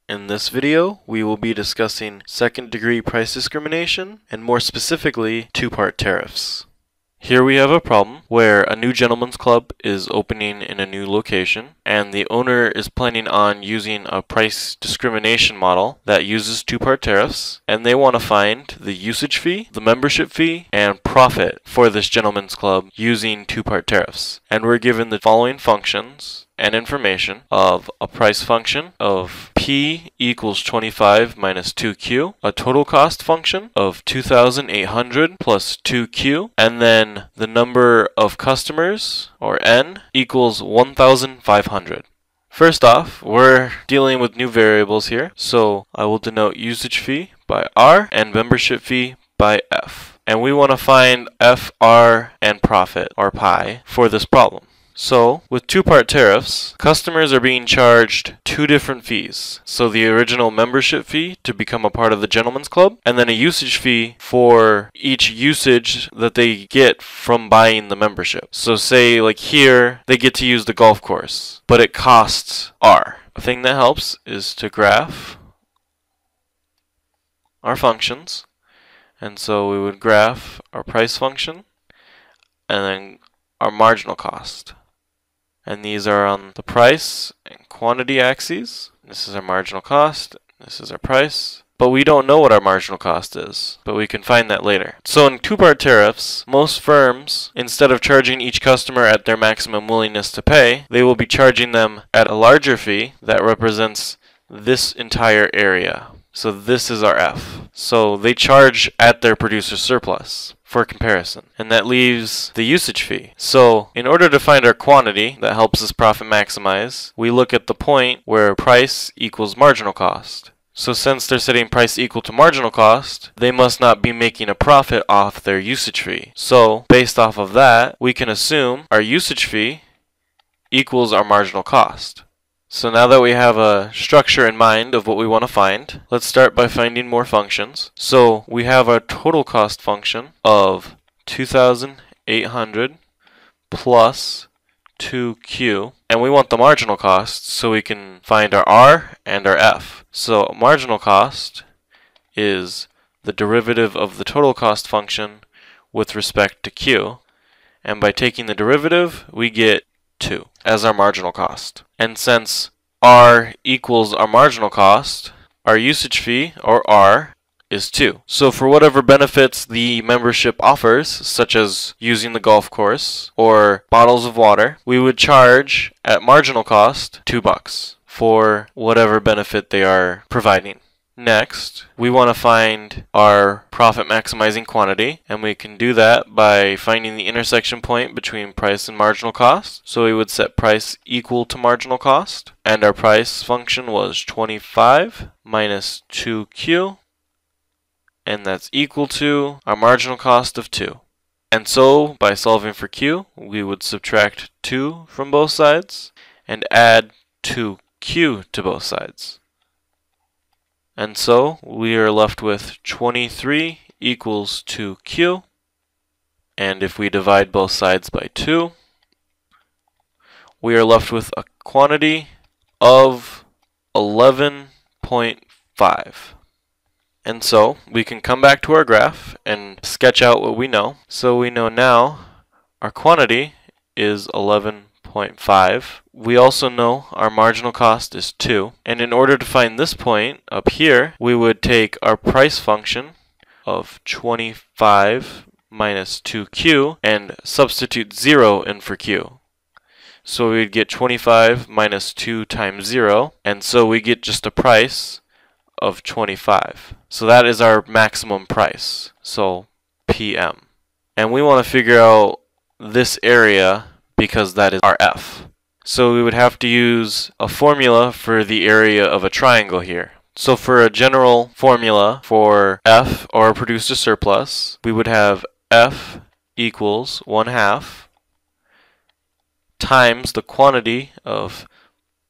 In this video, we will be discussing second-degree price discrimination, and more specifically, two-part tariffs. Here we have a problem where a new gentleman's club is opening in a new location, and the owner is planning on using a price discrimination model that uses two-part tariffs, and they want to find the usage fee, the membership fee, and profit for this gentleman's club using two-part tariffs. And we're given the following functions and information of a price function of P equals 25 minus 2Q, a total cost function of 2,800 plus 2Q, and then the number of customers, or N, equals 1,500. First off, we're dealing with new variables here, so I will denote usage fee by R and membership fee by F. And we want to find F, R, and profit, or pi, for this problem. So, with two-part tariffs, customers are being charged two different fees. So the original membership fee to become a part of the gentleman's club, and then a usage fee for each usage that they get from buying the membership. So say, like here, they get to use the golf course, but it costs R. A thing that helps is to graph our functions. And so we would graph our price function, and then our marginal cost. And these are on the price and quantity axes. This is our marginal cost, this is our price. But we don't know what our marginal cost is, but we can find that later. So in two-part tariffs, most firms, instead of charging each customer at their maximum willingness to pay, they will be charging them at a larger fee that represents this entire area. So this is our F. So they charge at their producer surplus for comparison. And that leaves the usage fee. So in order to find our quantity that helps us profit maximize, we look at the point where price equals marginal cost. So since they're setting price equal to marginal cost, they must not be making a profit off their usage fee. So based off of that, we can assume our usage fee equals our marginal cost. So now that we have a structure in mind of what we want to find, let's start by finding more functions. So we have our total cost function of 2,800 plus 2Q, and we want the marginal cost so we can find our R and our F. So marginal cost is the derivative of the total cost function with respect to Q, and by taking the derivative, we get 2 as our marginal cost. And since R equals our marginal cost, our usage fee, or R, is 2. So for whatever benefits the membership offers, such as using the golf course or bottles of water, we would charge at marginal cost $2 for whatever benefit they are providing. Next, we want to find our profit maximizing quantity, and we can do that by finding the intersection point between price and marginal cost. So we would set price equal to marginal cost, and our price function was 25 minus 2Q, and that's equal to our marginal cost of 2. And so, by solving for Q, we would subtract 2 from both sides and add 2Q to both sides. And so we are left with 23 equals 2Q, and if we divide both sides by 2, we are left with a quantity of 11.5. And so we can come back to our graph and sketch out what we know. So we know now our quantity is 11.5. We also know our marginal cost is 2. And in order to find this point up here, we would take our price function of 25 minus 2Q and substitute 0 in for Q. So we'd get 25 minus 2 times 0, and so we get just a price of 25. So that is our maximum price, so PM. And we want to figure out this area because that is our F. So we would have to use a formula for the area of a triangle here. So for a general formula for F, or producer surplus, we would have F equals 1/2 times the quantity of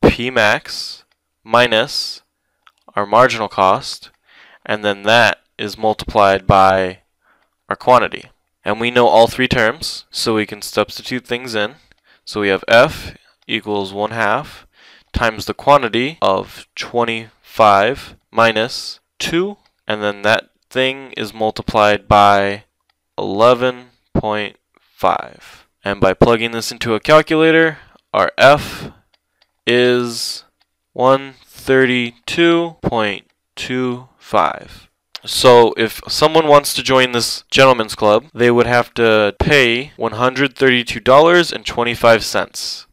P max minus our marginal cost, and then that is multiplied by our quantity. And we know all three terms, so we can substitute things in. So we have F equals 1/2 times the quantity of 25 5 minus 2, and then that thing is multiplied by 11.5. And by plugging this into a calculator, our F is 132.25. So if someone wants to join this gentleman's club, they would have to pay $132.25.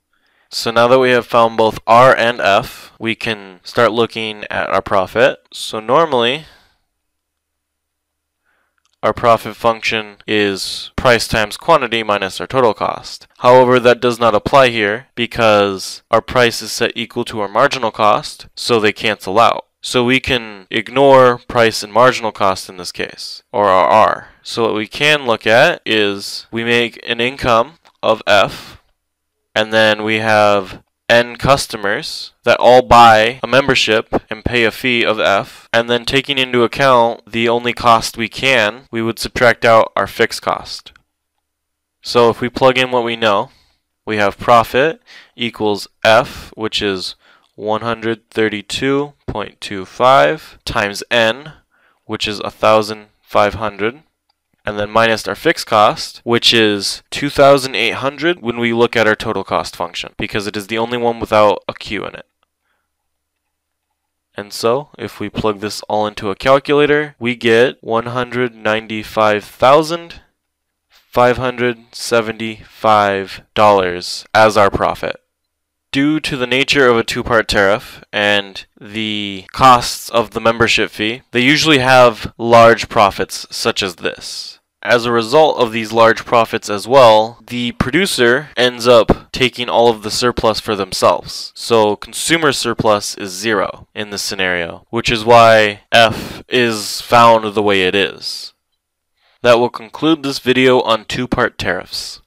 So now that we have found both R and F, we can start looking at our profit. So normally, our profit function is price times quantity minus our total cost. However, that does not apply here because our price is set equal to our marginal cost, so they cancel out. So we can ignore price and marginal cost in this case, or our R. So what we can look at is we make an income of F, and then we have N customers that all buy a membership and pay a fee of F, and then taking into account the only cost we would subtract out our fixed cost. So if we plug in what we know, we have profit equals F, which is 132.25 times N, which is 1,500, and then minus our fixed cost, which is 2,800 when we look at our total cost function, because it is the only one without a Q in it. And so, if we plug this all into a calculator, we get $195,575 as our profit. Due to the nature of a two-part tariff and the costs of the membership fee, they usually have large profits such as this. As a result of these large profits as well, the producer ends up taking all of the surplus for themselves. So consumer surplus is 0 in this scenario, which is why F is found the way it is. That will conclude this video on two-part tariffs.